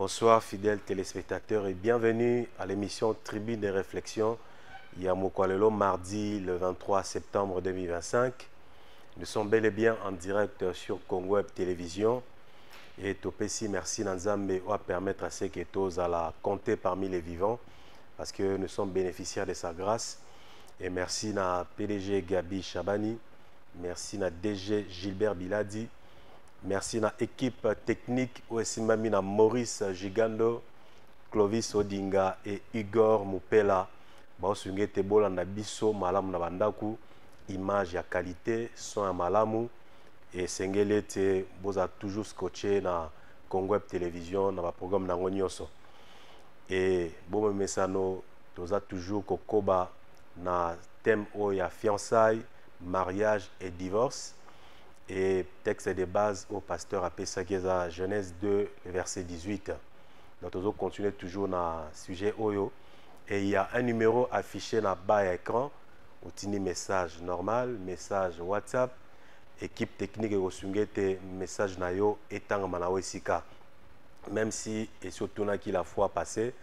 Bonsoir fidèles téléspectateurs et bienvenue à l'émission Tribune des réflexions. Yamokwalelo, mardi le 23 septembre 2025. Nous sommes bel et bien en direct sur Congo Web Télévision. Et Topesi, merci Nanzambe, va permettre à ces ketos à la compter parmi les vivants parce que nous sommes bénéficiaires de sa grâce. Et merci à PDG Gabi Chabani, merci à DG Gilbert Biladi. Merci à l'équipe technique Ouessimami na Maurice Gigando, Clovis Odinga et Igor Mupela. Baosunge tebola na biso malamu na bandaku, image ya qualité, son ya malamu et sengele te boza toujours scotché na Congo Web Télévision na ba programme na ngonyoso. Et bon mesano toza toujours kokoba na thème o ya fiançailles, mariage et divorce. Et texte de base au pasteur Apesakeza, Genèse 2, verset 18. Donc, nous continuons toujours dans le sujet Oyo. Et il y a un numéro affiché dans le bas de l'écran. Au tini message normal, message WhatsApp, équipe technique et au message Nayo et Tang Manawesika. Même si, et surtout, la fois passée,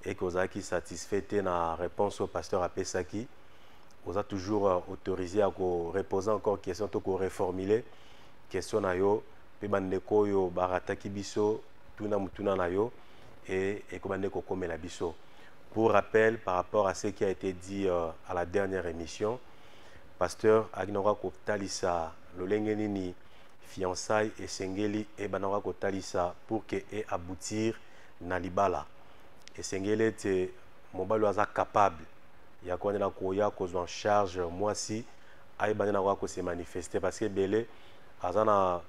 et que vous avez satisfait la réponse au pasteur Apesaki. Vous avez toujours autorisé à reposer encore question, à reformuler question na yo, pe bandeko yo barataki biso, tuna mutuna na yo et bandeko komela biso. Pour rappel, par rapport à ce qui a été dit à la dernière émission, pasteur Agnora Kotalisa, lolenge nini fiançailles et sengeli et banora Kotalisa pour que et aboutir na libala. Et sengeli te mobile aza capable ya ko na ko ya ko en charge moi si ay banana ko se manifester parce que belé azana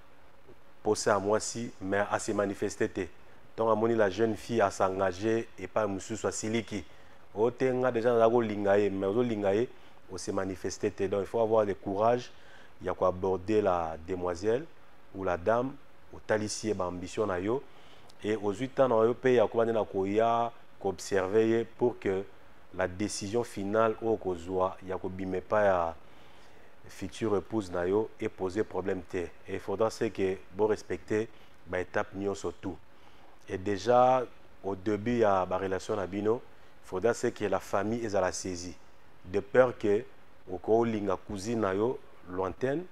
posé à moi si mais à se manifester. Donc à moni la jeune fille à s'engager et pas musu soit siliki. O tenga déjà na ko lingaye mais o lingaye o se manifester. Donc il faut avoir le courage il y a quoi aborder la demoiselle ou la dame au talissier ba ambition na yo et aux 8 ans na yo pe ya ko banana ko ya ko observer pour que la décision finale au kozwa ya ko bime pas ya future épouse nayo et poser problème te. Et il faudra que vous respecter ba étape nyo surtout. Et déjà au début ya ba relation na bino, il faudra que la famille est à la saisie de peur que au ko linga cousine nayo lointaine,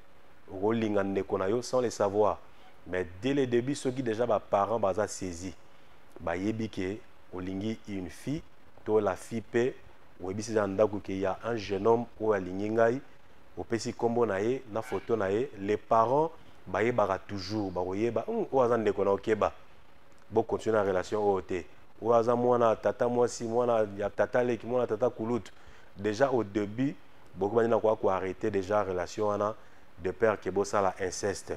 au ko linga ndeko nayo sans le savoir. Mais dès le début ceux qui déjà ba parents ba za saisi ba yebi que au lingi une fille to la fille pe ou ebisi za ndako que il y a un jeune homme ou alingi ngai au pesi kombo nae na photo nae les parents ba yeba toujours ba yeba o azande ko na okeba bo continuer la relation o te o aza mwana tata mwasi mwana ya tata leki mwana tata kulut déjà au début beaucoup bana ko arrêter déjà relation ana de peur que bo ça la inceste.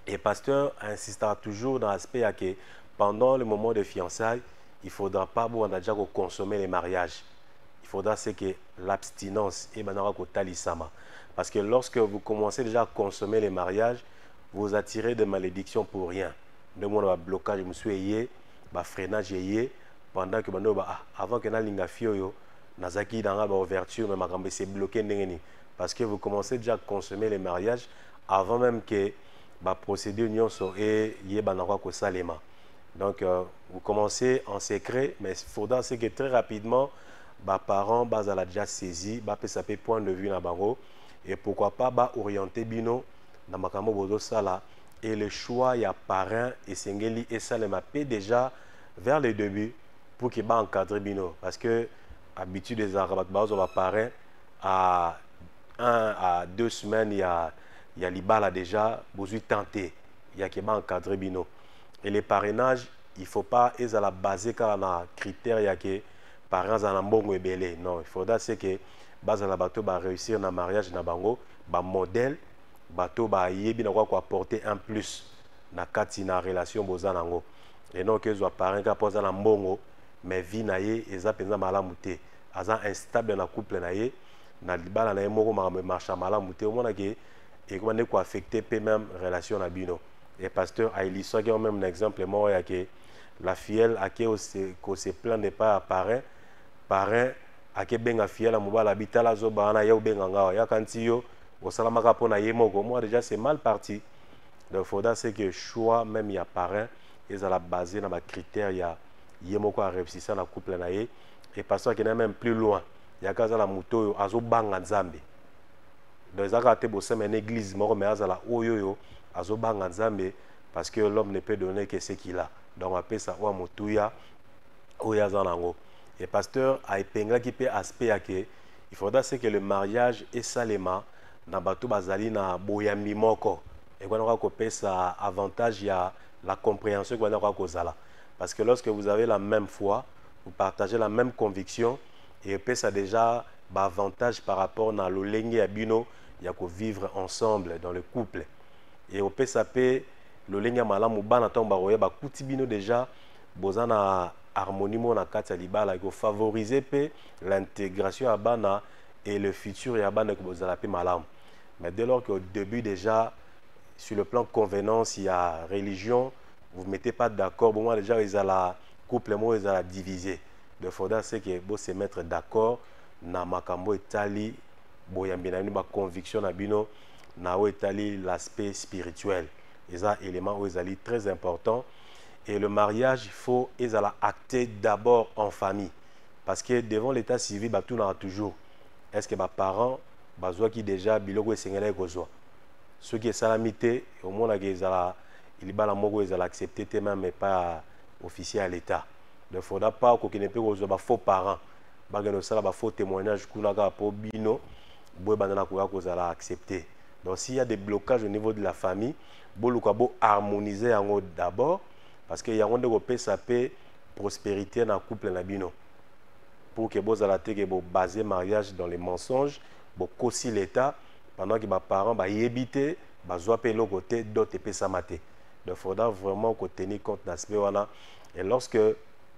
Et pasteur insistera toujours dans l'aspect que pendant le moment de fiançailles il ne faudra pas déjà consommer les mariages. Il faudra que l'abstinence et talisama. Parce que lorsque vous commencez déjà à consommer les mariages, vous attirez des malédictions pour rien. De mon blocage, je me suis ayé, freinage pendant que avant que na fio nazaki dans la ouverture, mais ma c'est bloqué. Parce que vous commencez déjà à consommer les mariages avant même que la procédure n'y soit et y ait salema. Donc, vous commencez en secret, mais il faudra que très rapidement, les parents ont déjà saisi, ça peut point de vue na bango, et pourquoi pas orienter bino dans makambo bozo sala et le choix il y a parrain et sengeli et salema déjà vers le début pour que encadrer bino parce que habitude des arabes bazo ba parrain à 1 à 2 semaines il y a libala déjà besoin tenter il y a que encadrer bino. Et les parrainages, il ne faut pas être à la base car on a critères, il y a que parents en bon et belé. Non, il faudra que base à la bateau va réussir dans le mariage na bango, ba modèle, bateau va yebi na quoi apporter un plus na katina relation bozanango. Et non que soit parents qui posent na mbongo, mais vie na ye eza penza malamu te. Aza instable na couple na ye, na libala na ye moko marcha malamu te. Au moins que et comment ko affecter peut même relation na bino. Et pasteur a illustré même un exemple moi que la fielle a qui se plaint de pas parrain a qui benga fielle a mobile habita la zoba na ya benga ngawa ya kanti yo au salamaka pona yemoko moi déjà c'est mal parti. Donc faudra c'est que choix même il y a parrain ezala basé na ba critères ya yemoko a réussir na couple na ye et pasteur qui est même plus loin ya kazala muto azo banga nzambe donc ezaka te bosema une église moko mais azala oyo azo banga nzambe parce que l'homme ne peut donner que ce qu'il a donc après ça wa mutuya oyo azanango et pasteur a épinglé qui peut aspect à que il faudra c'est que le mariage est salema na bato bazali na boyambi moko et qu'on aura ça avantage ya la compréhension qu'on aura kozala parce que lorsque vous avez la même foi vous partagez la même conviction et puis ça déjà avantage par rapport à l'olenge ya bino ya ko vivre ensemble dans le couple et au ça peut l'olenge malamu bana tomba roya ba kuti bino déjà bozana harmonie na kati ya libala ko favoriser pe l'intégration ya bana et le futur ya bana ko bozala pe malamu mais dès lors qu'au début déjà sur le plan convenance il y a religion vous ne mettez pas d'accord bon moi déjà ils ont la couple moi ils ont la divisé de faudra c'est que bon se mettre d'accord na makambo etali boyambi na ba conviction na bino na o etali l'aspect spirituel et ça élément où ils allaient très important et le mariage il faut ils allaient acter d'abord en famille parce que devant l'état civil bah tout n'a toujours est-ce que bah parents bah qui déjà biloko esengela kozwa ceux qui est salamité au moins ils allaient il va la moko ils allaient accepter même mais pas officiel à l'état donc faudra pas qu'on ne peut kozwa faux parents bagano sala ba faux témoignage kuna ka po bino boy bandana ko kozala accepter donc s'il y a des blocages au niveau de la famille boluka bo harmoniser yango d'abord parce que yango ndeko pesa pe prospérité na couple na bino pour que bozala te que bo baser mariage dans les mensonges bo kosi l'état pendant que ba parents ba yebité ba zwa pe le côté d'autres pesa maté donc faudra vraiment qu'on tenir compte d'aspect wana et lorsque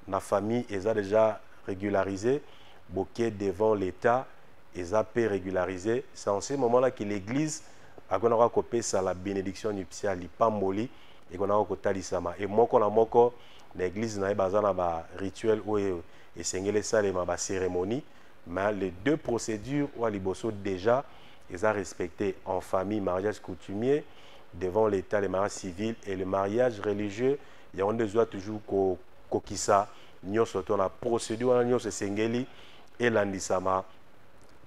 la famille est déjà régularisée boquet devant l'état et a pu régulariser c'est en ce moment là que l'église a copé ça la bénédiction nuptiale pamboli et qu'on a kotalisama et moko na moko l'église na bazana ba rituel ou et sengele salema ba cérémonie mais les deux procédures ou liboso déjà ils ont respecté en famille mariage coutumier devant l'état le mariage civil et le mariage religieux il y a on doit toujours kokisa nyoso to na procédure nyoso sengeli et l'andisama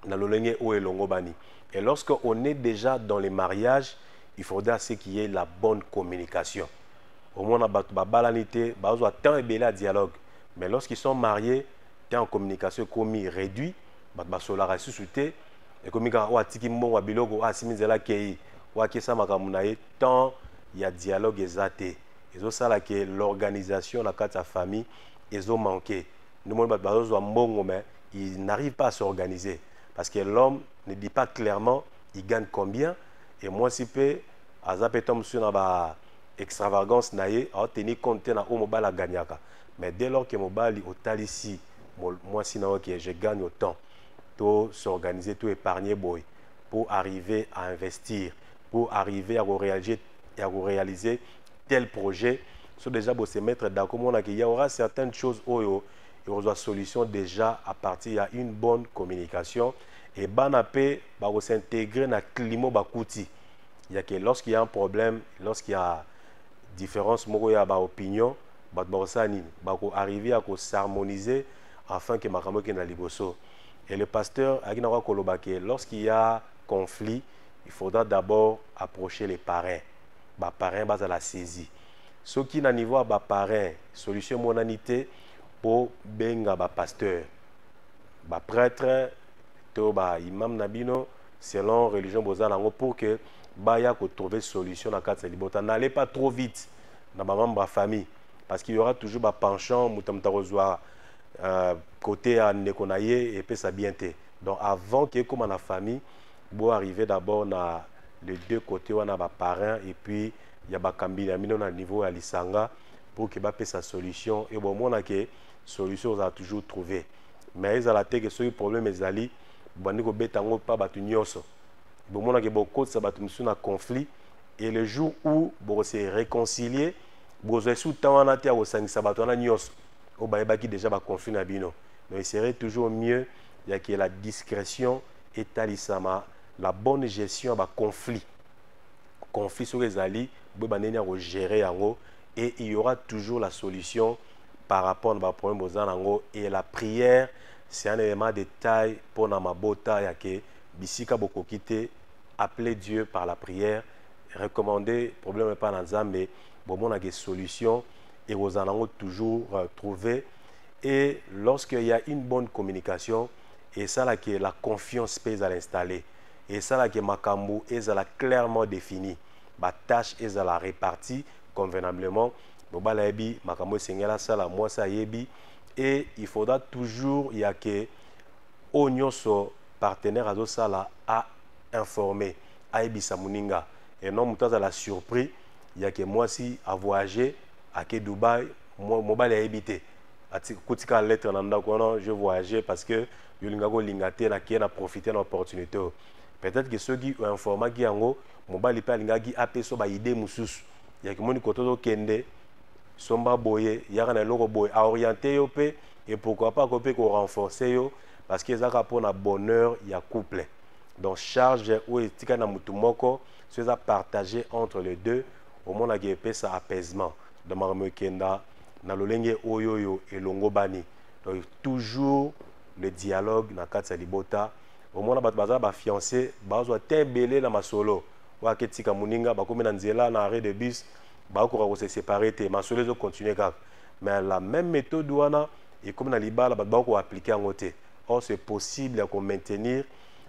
na lolenge ou elongo bani et lorsque on est déjà dans les mariages il faudra ce qu'il y ait la bonne communication au moins na batu ba balanité ba zo temps et bela dialogue mais lorsqu'ils sont mariés temps en communication commis réduit ba solara susute et comme ka wa tiki mbongo biloko asimizela kei wa kesa makamuna ye temps il y a dialogue exaté et ça là que l'organisation la carte à famille ils ont manqué nous mais ils n'arrivent pas à s'organiser parce que l'homme ne dit pas clairement il gagne combien et moi si peu azapetom sur na extravagance naie a tenir compte na o mobile a gagnaka mais dès lors que mobile au talisi moi si na que je gagne autant tout s'organiser tout épargner boy pour arriver à investir pour arriver à réaliser tel projet so déjà pour se mettre d'accord on a qu'il y aura certaines choses oyo et on a solution déjà à partir il y a une bonne communication et banapé va s'intégrer dans le climat bakuti il y a que lorsqu'il y a un problème lorsqu'il y a différence moko ya ba opinion ba bosani ba ko arriver à s'harmoniser afin que makambo ke na liboso et le pasteur a kina ko lobake lorsqu'il y a conflit il faudra d'abord approcher les parrains ba parrain base à la saisie ce qui na niveau ba parrain solution monanité pour benga ba pasteur ba prêtre to ba imam nabino selon religion bozanango pour que baya ko trouver solution na kati libota n'allez pas trop vite dans ma membre famille parce qu'il y aura toujours ba penchant mutamta rozwa côté à nekonaye et puis ça bien té donc avant que comme la famille bo arriver d'abord na les deux côtés on a ba parrain et puis il y a ba kambina mino na niveau à lisanga pour que ba pe sa solution et bon mona que solution on a toujours trouvé mais ils a la tête que ce problème ezali bandi ko betango pa batu nyoso bon mona que beaucoup ça batu musu na conflit et le jour où bo se réconcilier bo zo sous temps na te au sangisa batu na nyoso au ba qui déjà ba conflit na bino donc il serait toujours mieux il y a que la discrétion et talisama la bonne gestion ba conflit sur les alliés bo banene à gérer yango et il y aura toujours la solution par rapport à problème bozanango. Et la prière, c'est un élément de taille pour Namabota Yake, Bisika Bokokite, appeler Dieu par la prière, recommander, problème pas dans Zambé, bon, on a des solutions et vous en avez toujours trouvé. Et lorsqu'il y a une bonne communication, et ça là qui est la confiance pèse à l'installer, et ça là qui est Makambu, et ça là clairement défini, ma tâche est à la répartie convenablement. Et il faudra toujours, il y a que Onyoso partenaire à Sala à informer, à Ebisa Muninga. Et non, à la surprise, il y a que moi si à voyager à Dubaï, moi à habiter. Kotika lettre nanda kono je voyageais parce que yolingago lingate na kiena profiter de l'opportunité. Peut-être que ceux qui ont informé qui ango mobali pa lingagi apeso ba idée mususu. Il y a que moni kototo kende somba boye yaka na loko boye à orienter yo pe et pourquoi pas ko renforcer yo parce que ça pour na bonheur il y a couple. Donc charge ou etika na mutumoko c'est à partager entre les deux au moins na pe ça apaisement de marme kenda na lolenge oyoyo et longobani. Donc toujours le dialogue na katsa libota au moins na baza ba fiancé bazwa tembele na masolo wa ketika muninga ba komi na nzela na arrêt de bus ba ko se séparer te masolo zo continuer kaka mais la même méthode wana et comme na libala ba ko appliquer en côté. Or c'est possible de maintenir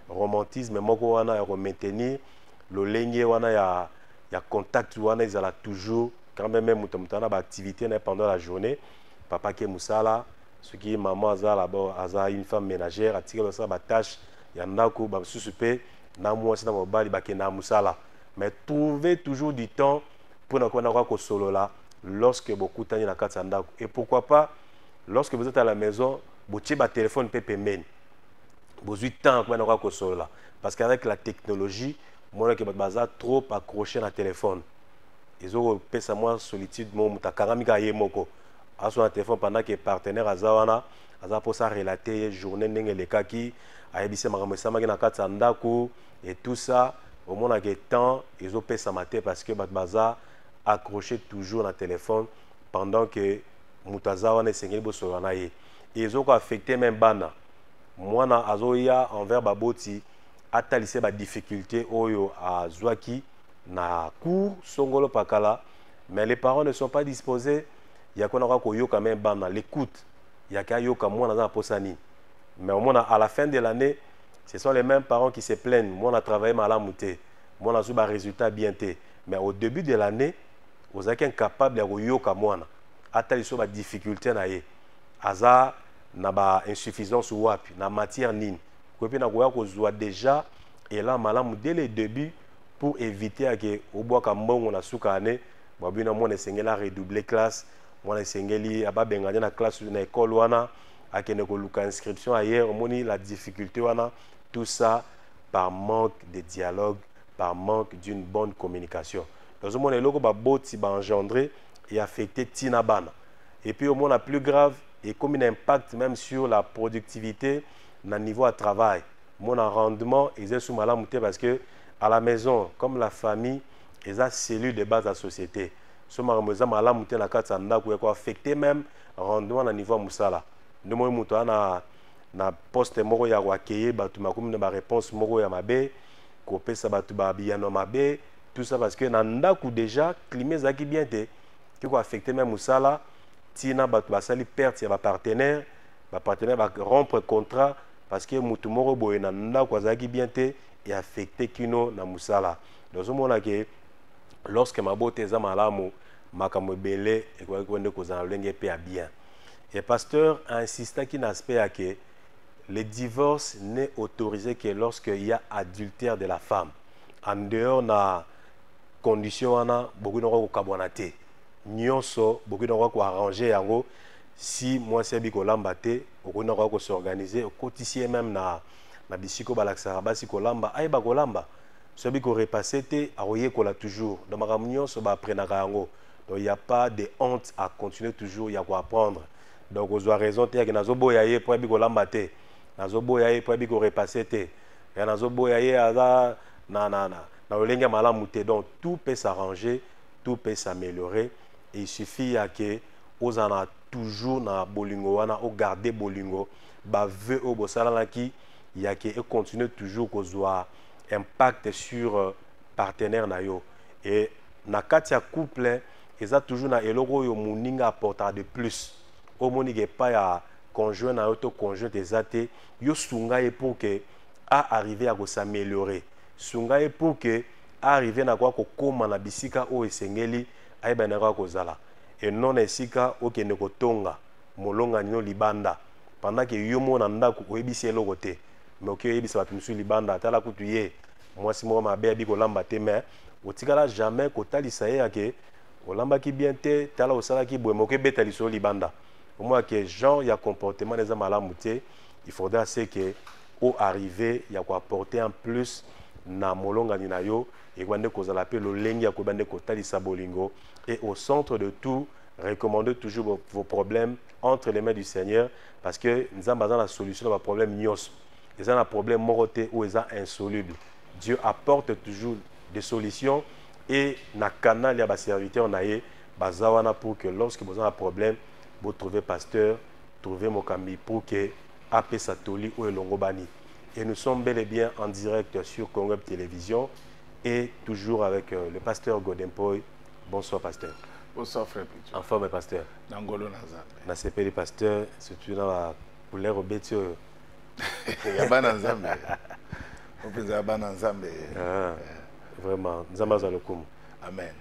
romantisme moko wana ya maintenir lolenge wana ya contact wana ils ala toujours quand même mutamutana ba activité pendant la journée papa qui musala ce qui maman aza une femme ménagère atire ça ba tâche ya ndako ba susupe na mwasi na mobali ba kena musala mais trouver toujours du temps pour na ko solo là lorsque beaucoup tani na kati ndako et pourquoi pas lorsque vous êtes à la maison vous tirez ba téléphone pepe men vous avez temps pour na ko solo là parce qu'avec la technologie moi que baza trop accroché na téléphone ils ont pesa moi solitude mon mutakarami ka yemoko à son téléphone pendant que partenaire azawana aza pour ça relater journée ndenge le kaki ayebise makamesa maki na kati ndako et tout ça au moins que temps ils ont pesa maté parce que baza accroché toujours na téléphone pendant que mutazawana sengeli bosolo na ye ils ont affecté même bana moi na azoya envers baboti atalise ba difficulté oyo azwaki na cours songolo pakala mais les parents ne sont pas disposés il y a qu'on aura koyoka même bana l'écoute il y a qu'à yoka moi na posani mais au moins à la fin de l'année ce sont les mêmes parents qui se plaignent moi on a travaillé malamuté moi on a eu ba résultat bien té mais au début de l'année vous êtes incapable de yoka moi ataliso ba difficulté na ye aza na ba insuffisance wapi na matière nini ko pe na koya ko zwa déjà et là malamu dès le début pour éviter que au bois comme bon on a soukane babina mon esengela redoubler classe mon esengeli aba benganya na classe na école wana akene ko luka inscription ailleurs moni la difficulté wana tout ça par manque de dialogue par manque d'une bonne communication dans ce monde loko ba boti ba engendrer et affecter tinabana et puis au monde la plus grave et comme un impact même sur la productivité na niveau à travail mon rendement est sous malamuté parce que à la maison comme la famille ils ont cellule de base de la société ce marameza malamuté na kati ndako ko affecter même rendement na niveau musala ndomo muto na poste moko ya accueillir batu makomi na ba réponse moko ya mabe ko pesa batu ba biano mabe tout ça parce que na ndako déjà climat zaki bien te qui ko affecter même musala tina batu basali perte ya ba partenaire va rompre contrat parce que mutu moko boye na ndako azaki bien te et affecté kino na musala donc on que lorsque ma beauté eza malamu makambo belé et quoi ko ndeko za lenge pe a bien et pasteur a insisté qui n'aspect à que le divorce n'est autorisé que lorsque il y a adultère de la femme en dehors na condition ana beaucoup na ko kabwana te nyonso beaucoup na ko arranger yango si moi c'est biko lambate okona ko s'organiser cotiser même na bisiko balaksa basi kolamba ay ba kolamba so biko repasser te aroyer kola toujours dans makamnyo so ba prenaka yango donc il y a pas de honte à continuer toujours il y a quoi apprendre donc aux raison te que nazo boya ye pour biko lambate nazo boya ye pour biko repasser te ya nazo boya ye aza na olenga malamu te donc tout peut s'arranger tout peut s'améliorer et il suffit que aux en toujours na bolingo wana au garder bolingo ba veut au bosala qui il y a que continue toujours kozwa impact sur partenaire na yo et na katia couple eza toujours na eloko yo muninga apporter de plus au monique pas ya conjoint na yo to conjoint ezate yo sunga et pour que a arriver à s'améliorer sunga et pour que arriver na kwa ko koma na bisika o esengeli ayeba na kwa kozala et non esika o kende ko tonga molonga nino libanda pendant que yo mona ndako oyebisi eloko te mais ok oyebisa batu musu libanda tala kutu ye mwasi moko mabe abi kolamba te mais otikala jamais kotalisa ye ke olambaki bien te tala osalaki boye moke beta liso libanda au moins que genre ya comportement des malamu te il faudra c'est que au arriver ya ko apporter en plus na molonga ni na yo et kwande kozala pe lolengi ya ko bande kotalisa bolingo et au centre de tout recommandez toujours vos problèmes entre les mains du Seigneur parce que nous avons besoin de la solution à problème nyos ils ont un problème moroté ou ils ont insoluble Dieu apporte toujours des solutions et na canal ya ba serviteur na ye bazawana pour que lorsque vous avez un problème vous trouvez pasteur trouvez mokambi pour que AP Satoli ou Elongo Bani et nous sommes bel et bien en direct sur Congo Télévision et toujours avec le pasteur Godempoy. Bonsoir pasteur. Bonsoir frère Pichu. En forme pasteur. Nangolo Nazambe. Na CPD pasteur, surtout dans la couleur obétio. Yabana Nzambe. On peut Yabana Nzambe. Vraiment, Nzamba Zalokum. Amen.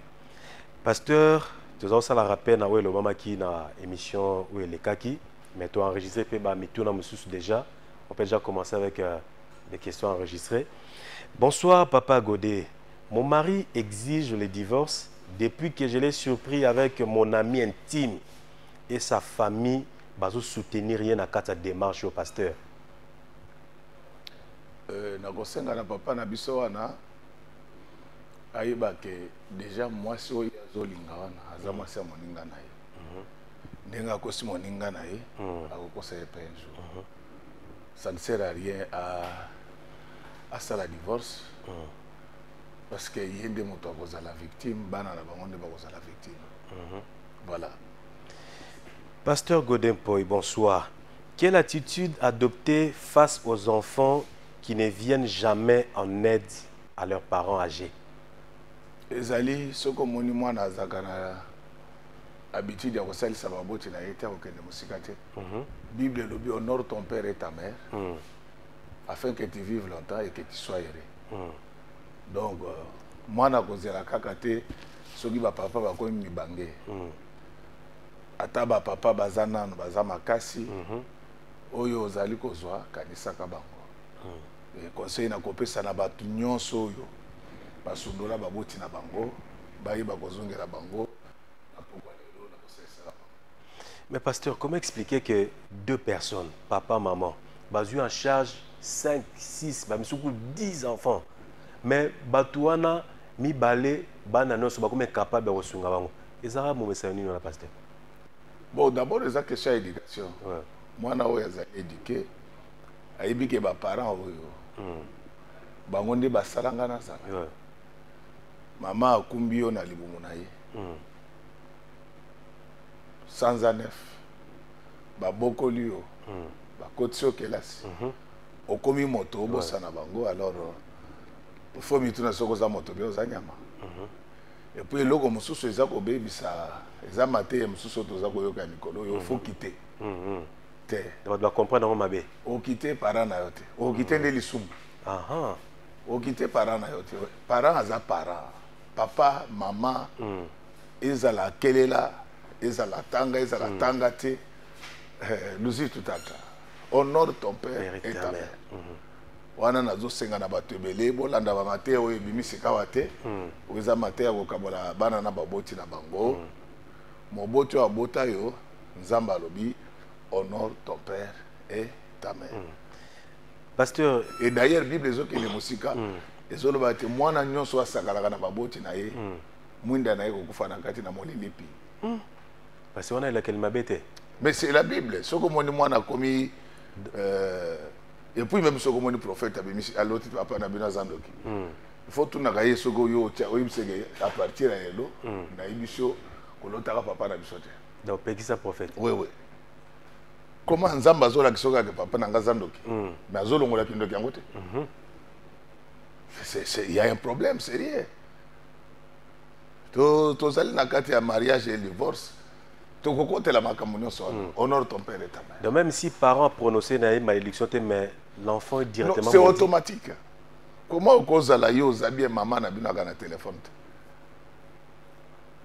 Pasteur, tu as ça la rappel na le mama qui na émission où les kaki, mais tu as enregistré pe ba mituna mususu déjà. On peut déjà commencer avec des questions enregistrées. Bonsoir papa Godé. Mon mari exige le divorce depuis que je l'ai surpris avec mon ami intime et sa famille bazo soutenir rien à quatre démarche au pasteur. Na kosenga na papa na biso wana ayeba ke déjà moi so yazolinga wana aza mwasi moninga na ye. Ndenga akosi moninga na ye akokosa ye pe un jour. Ça ne sert à rien à ça la divorce. Parce que y a des motos à la victime, bana na bango de à la victime. Voilà. Pasteur Godempoy, bonsoir. Quelle attitude adopter face aux enfants qui ne viennent jamais en aide à leurs parents âgés? Ezali soko moni mwana zakana habitude ya kosalisa baboti na yete okende musika te. Bible lobi honore ton père et ta mère afin que tu vives longtemps et que tu sois heureux. Donc mwana kozela kaka te soki ba papa ba ko mibange. Ata ba papa baza nanu baza makasi. Oyo ozali kozwa kanisa ka bango. Et conseil na kopesa na batu nyonso oyo basundola baboti na bango bayeba kozongela bango. Mais pasteur, comment expliquer que deux personnes, papa, maman, ont eu en charge 5, 6, 10 enfants, mais Batouana, mi balé, banano, sont capables de recevoir. Et ça, mon message, nous, pasteur. Bon, d'abord, les questions d'éducation. Moi, je suis éduqué. Je suis que mes parents, bangonde basalanga na sala. Maman akumbi yo na libumu na ye. Sans anef, babokoli yo, bakotso kelasi. Okomi moto obosa na bango alors il faut mituna soko za moto bio za nyama. Et puis loko mususu eza ko bebisa eza mate mususu toza ko yoka mikolo yo faut quitter. Te. Tu dois comprendre comment mabe. O quitter parents na yote. O quitter ndeli sumu. O quitter parents na yote. Parents aza parents. Papa, maman, ezala kelela, ezala tanga te. Nous y tout à l'heure. Honore ton père et ta mère. Wana nazo senga na batebele bolanda ba mate oyo bimisi kawate. Oza mate ya kokabola bana na baboti na bango. Moboti wa bota yo nzamba lobi honore ton père et ta mère. Pasteur, et d'ailleurs Bible ezoki le musika. Ezoloba te mwana nyonso asakalaka na baboti na ye. Mwinda na ye kokufa na kati na molilipi. Parce qu'on a la kelma bête. Mais c'est la Bible. Ce que moi a commis, et puis même ce que mon prophète a l'autre papa n'a bien zandoki. Il faut tout nagayer ce que yo tia oim sege à partir à l'eau na ibiso kolotaka papa na biso te. Donc pekisa prophète. Oui oui. Comment nzamba zola kisoka ke papa na ngazandoki. Mais azolongola kindoki yango te. Il y a un problème sérieux. Tozali na kati ya mariage et divorce. Tokokotela makambo nyonso. Honore ton père et ta mère. Donc même si parents prononcent une malédiction, mais l'enfant est directement. C'est automatique. Comment kozala yo zabi maman na bino na téléphone?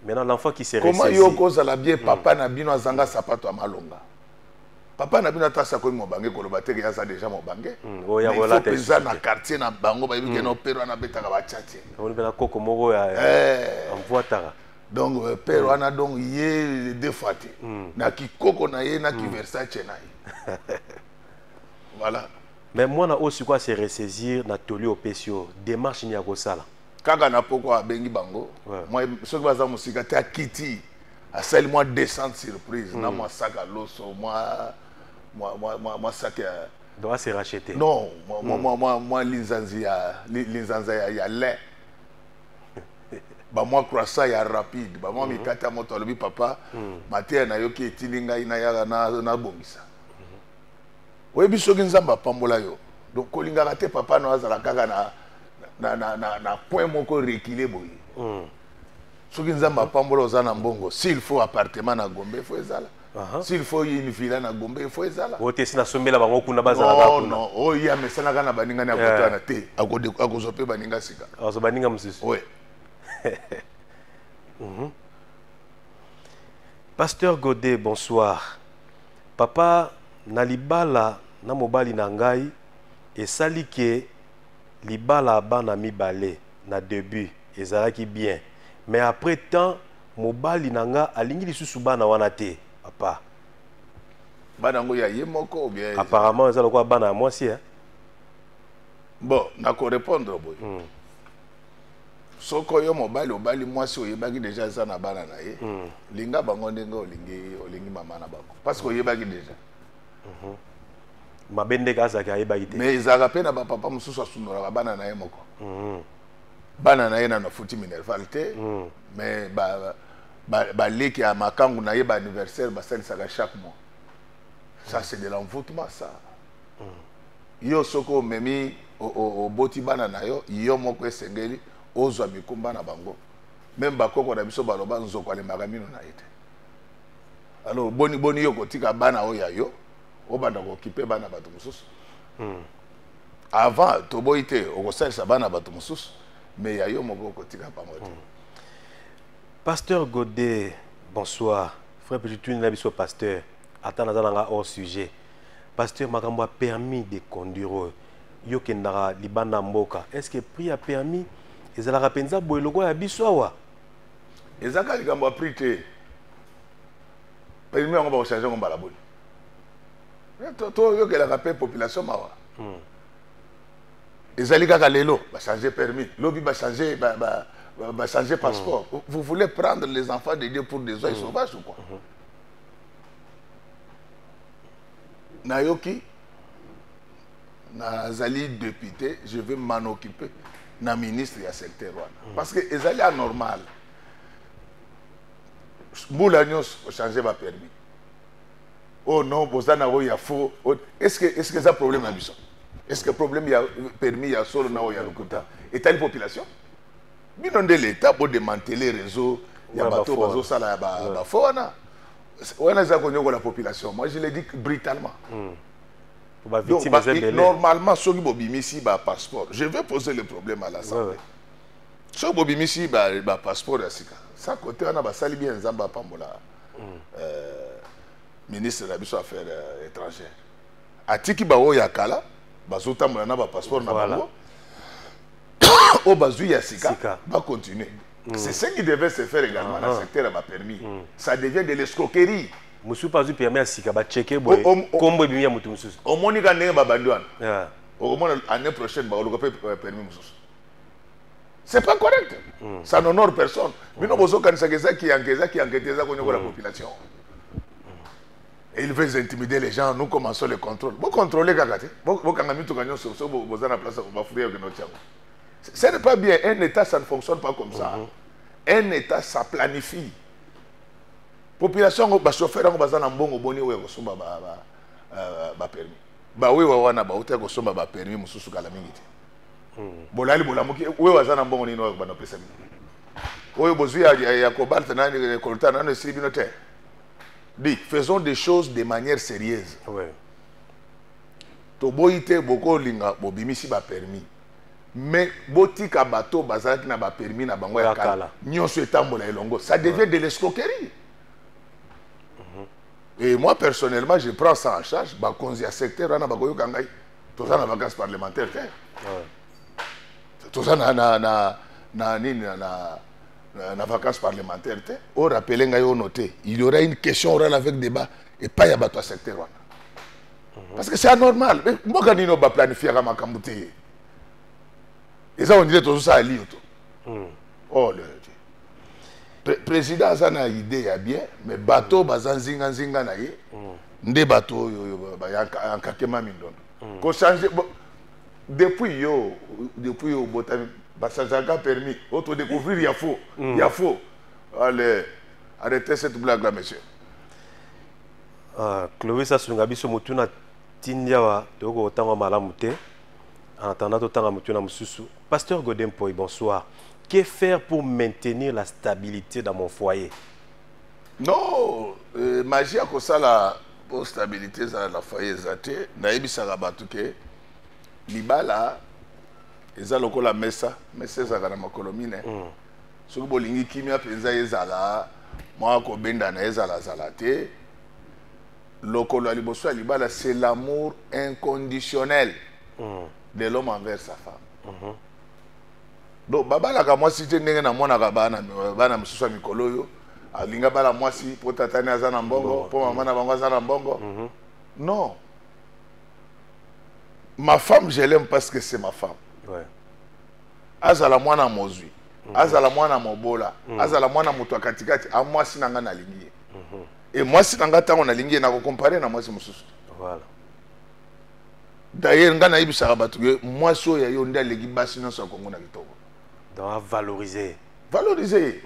Maintenant l'enfant qui se ressaisit. Comment yo kozala bien papa na bino azanga sapato a malonga? Papa na bino atasa ko mo bange ko loba te ya za déjà mo bange. Oh ya voilà te. Pesa na quartier na bango ba bibi ke no pero na betaka ba tchatche. On bela koko moko ya envoie tara. Donc père wana donc yé deux fois te. Na ki koko na ye na ki Versace na ye. Voilà. Mais moi na aussi quoi se ressaisir na toli au pesio démarche ni ko sala. Kaka na poko bengi bango. Moi soki baza musika te akiti asali moi descente surprise na moi sac à loso moi sac doit se racheter. Non, moi linzanzi ya lait. Ba moi croissant ya rapide, ba moi mikata moto lobi papa matia na yoki etilinga ina ya na bongisa. Oui, bisoki nzamba pambola yo. Donc kolinga raté papa no azala kaka na point moko reculer boye. Soki nzamba pambola ozana mbongo, s'il faut appartement na Gombe, il faut ezala. S'il faut une villa na Gombe, il faut ezala. Ote sina sombela bango kuna bazala ba kuna. Non, oh ya mesana kana baninga na kotana te. Akozope baninga sika. Azo baninga msisi. Oui. Pasteur Godet, bonsoir. Papa na libala na mobali na ngai esali ke libala bana mibale na début ezalaki bien, mais après temps mobali na nga alingi lisusu bana wana te papa. Bana ngo ya ye moko ou bien apparemment ezala quoi bana moi si hein. Bon, na ko répondre boy. Soko yo mobali obali moi si oyebaki déjà ça na bana na ye. Linga bango ndenge olingi mama na bango parce que oyebaki déjà. Mabende kaza ka yeba ite. Mais ezaka pe na ba papa mususu asunora bana na ye moko. Bana na ye na futi minerval te. Mais ba leki ya makangu na ye ba anniversaire ba salisaka chaque mois. Ça c'est de l'envoûtement ça. Yo soko memi o boti bana na yo moko esengeli ozwa mikumba na bango. Même bakoko na biso baloba nzoko ale makamino na ite. Alors boni yo kotika bana oya yo. Obanda ko kipe bana bato mususu. Avant toboite okosalisa bana bato mususu, mais ya yo moko kotika pa moto. Pasteur Godet, bonsoir. Frère Petit Tune na biso pasteur. Atana zalanga hors sujet. Pasteur makambo a permis de conduire yo kendara libana mboka. Est-ce que prix a permis ezala penza boeloko ya biso awa? Ezaka likambo a prix te. Permis on va changer on bala boni. Toi, yo que la rappelle population mawa. Ezali kaka lelo, ba changer permis. Lobi ba changer ba changer passeport. Vous voulez prendre les enfants de Dieu pour des oies sauvages ou quoi? Nayoki nazali député, je vais m'en occuper na ministre ya secteur wana. Parce que ezali anormal. Mbula nyos changer ba permis. Oh non, bozana o ya faux. Est-ce que ça problème à biso? Est-ce que problème il y a permis il y a solo na o ya lokuta? Et telle population? Bino de l'État pour démanteler les réseaux, il y a bateau bazo sala ba faux na. Wana za konyo la population. Moi je le dis brutalement. Donc, normalement soki bobimisi ba passeport. Je vais poser le problème à l'Assemblée. Soki bobimisi ba passeport ya sika. Ça côté wana ba sali bien nzamba pambola. Ministre de la Affaires étrangères. Atiki bao ya kala, bazota mona ba passeport na bango. O bazu ya sika, va continuer. C'est ce qui devait se faire également dans le secteur a permis. Ça devient de l'escroquerie. Monsieur pas permis à sika ba checker boy. Kombo bimia mutu mususu. O moni ka ndenge ba bandwana. O moni année prochaine ba oloka permis mususu. C'est pas correct. Ça n'honore personne. Bino bozo kanisa keza ki enquête za konyo la population. Et ils veulent intimider les gens, nous commençons le contrôle. Vous contrôlez Kakate. Ce n'est pas bien. Un État, ça ne fonctionne pas comme ça. Un État, ça planifie. population ba chauffeur ngo bazana mbongo boni we ko somba ba permis ba we wana ba uta ko somba ba permis mususu kala mingi te bolali bolamuki we wazana mbongo nini wa bana pesa mingi oyo bozu ya cobalt nani coltan nani sibino te dit faisons des choses de manière sérieuse ouais to boite boko linga bobimisi ba permis mais botika bato bazalaki na ba permis na bango ya kala nyonso etambola elongo ça devient de l'escroquerie. Et moi personnellement je prends ça en charge ba konzi ya secteur wana bakoyo kangai to ça na vacances parlementaires te to ça na nini na vacances parlementaires te au rappeler ngai au noter il y aura une question orale avec débat et pas ya bato secteur wana parce que c'est anormal mboka nino ba planifier ka makambo te et ça on dirait tout ça à lire tout oh le président a une idée ya bien mais bateau bazanzinga nzinga na ye nde bateau yo ba yankakema mindondo ko changer depuis yo botami basazaka permis auto découvrir ya faux allez arrêtez cette blague là monsieur. Clovis Asunga biso mutuna tindiawa toko otanga malamu te en attendant totanga mutuna mususu. Pasteur Godin Poy, bonsoir. Que faire pour maintenir la stabilité dans mon foyer? Non, magie à cause la pour stabilité dans la foyer zate naïbi sarabatu ke libala eza lokola mesa za kana makolomine soki bolingi kimia penza ezala mwa ko benda na ezala zalate lokolo liboso ya libala c'est l'amour inconditionnel de l'homme envers sa femme. Donc babalaka mwasi te ndenge na mwana ka bana mususu mikolo yo alinga bala mwasi po tatani azana mbongo po mama na bango azana mbongo. Non, ma femme je l'aime parce que c'est ma femme. Ouais. Azala mwana mozwi azala mwana mobola azala mwana mutu akatikati a mwasi nanga na lingi et mwasi nanga tango na lingi na ko comparer na mwasi mususu. Voilà. D'ailleurs ngana ibisa batu mwasi oyo yo nda legi basi no so kongo na kitoko. Donc valoriser. Valoriser.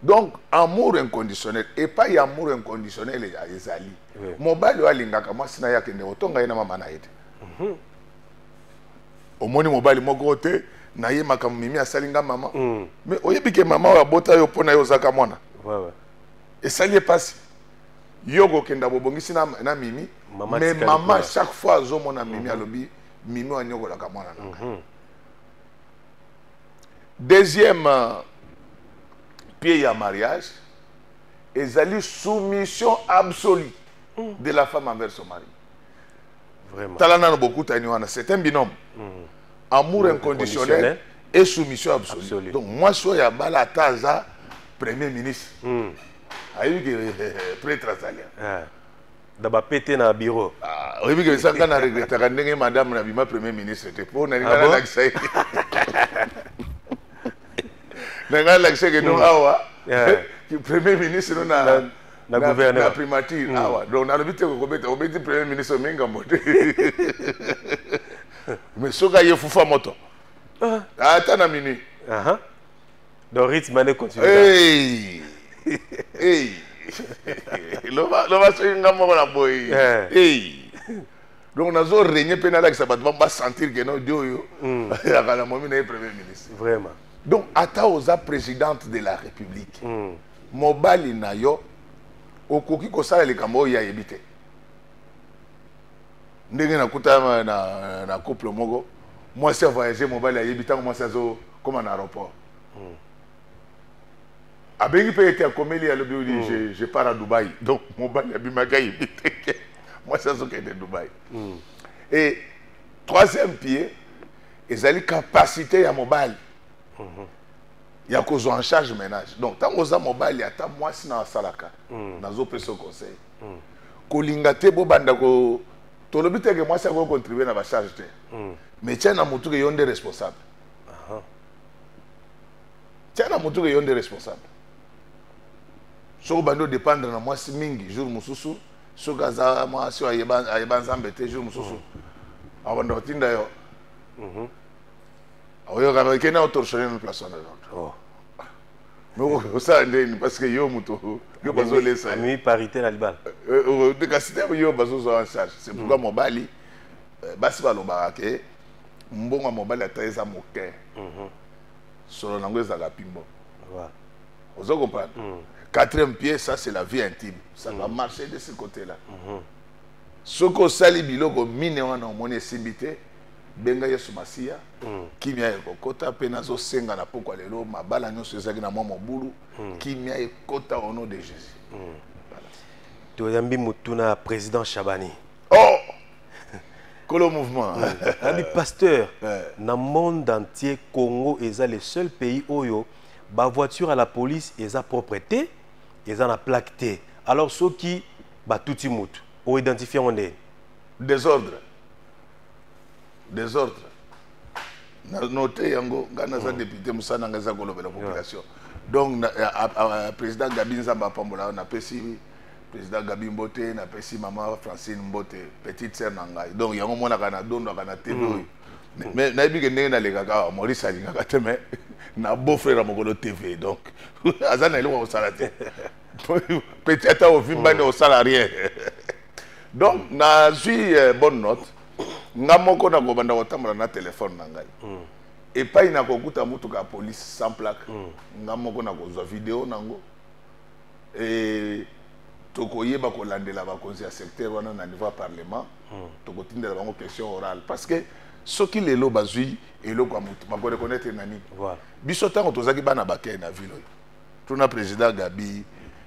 Donc amour inconditionnel et pas y amour inconditionnel ya ezali. Mobali walingaka mwasi na yake ne otonga ina mama na yete. Omoni mobali moko te na ye makambo mimi asalinga mama. Mais oyebike mama wa bota yo pona yo zaka mwana. Ouais. Et ça lié passe. Yogo kenda bobongisi na mimi. Mais maman chaque fois zo mona mimi alobi mimi wa nyoko la kamwana nanga. Deuxième pied à mariage, ezali soumission absolue de la femme envers son mari. Vraiment. Talana beaucoup taniwana, c'est un binôme. Amour inconditionnel et soumission absolue. Donc moi je suis à Balataza, premier ministre. Aïe que prêtre italien. D'abord pété dans le bureau. Oui, mais ça quand on regrette quand madame na bima premier ministre c'était pour na ngala l'accès. Na ngala l'accès que nous awa. Qui premier ministre na gouverneur. Na primature awa. Donc na lobite ko beta obeti premier ministre menga moto. Mais soka ye fufa moto. Attends na minute. Donc rythme ne continue. Hey. Hey. Lova soyinga moko na boy. Hey. Donc on a zo régner pénal avec ça va sentir que non Dieu yo. La kana momi na premier ministre. Vraiment. Donc ata oza présidente de la République. Mobali na yo okoki ko sala le kambo ya yebite. Ndenge na kuta na couple moko. Moi c'est voyager mobali ya yebita moi ça zo comme en aéroport. Abengi peut être comme il a le dit je pars à Dubaï. Donc mon bail a bimagaï. Moi c'est ce qui est de Dubaï. Et troisième pied, ils ont la capacité à mobile. Il y a cause en charge ménage. Donc tant que mobile, il y a tant moi si na salaka. Dans au précieux conseil. Kolingate bo banda ko to le but que moi ça va contribuer à la charge. Mais tiens na mutu que yonde responsable. Tiens na mutu que yonde responsable. So bando dépendre na moi si mingi jour mususu so gaza moi si ayeba nzambete jour mususu awanda tinda yo ayo ga kena autorshone na place na. Mais ça parce que yo muto yo bazo laisser. Ami parité la libal. De casiter yo bazo en charge. C'est pourquoi mobali basi balobaka ke mbongo mobali ateza moke. Solo nango ezaka pimbo. Voilà. Vous comprenez? Quatrième pied, ça c'est la vie intime. Ça va marcher de ce côté-là. Ce que sali biloko mine wana omoni esimbite benga yesu masia kimia ekokota pe nazo senga na pokwa lelo mabala nyonso ezaki na mwa mobulu kimia ekota au nom de Jésus. Toyambi mutuna président Chabani. Oh! Kolo mouvement. Abi pasteur, dans le monde entier, Congo est le seul pays où la voiture à la police est à propreté, est à plaqueté. Alors ceux qui tout le monde, ont identifié on est désordre. Désordre. Noté yango ngana za député musana ngaza kolobe la population. Donc président Gabi Nzamba Pambola na pesi président Gabi Mbote na pesi maman Francine Mbote petite sœur nangai. Donc yango mona kana dondo kana TV. Mais na bi ke ndenge na lekaka Maurice alingaka te mais na beau frère mokolo TV donc azana ile wa salate. Peut-être au vimba ne au salarié. Donc na suis bonne note. Ngamoko na gobanda kotambola na téléphone nangai. Et pas ina kokuta mutuka police sans plaque. Ngamoko na kozwa vidéo nango. Et tokoyeba kolandela bakonzi ya secteur wana na niveau parlement. Tokotindela bango question orale parce que soki lelo bazui eloko mutu ba reconnaître nani. Voilà. Biso tango tozaki bana bakay na ville. Tuna président Gabi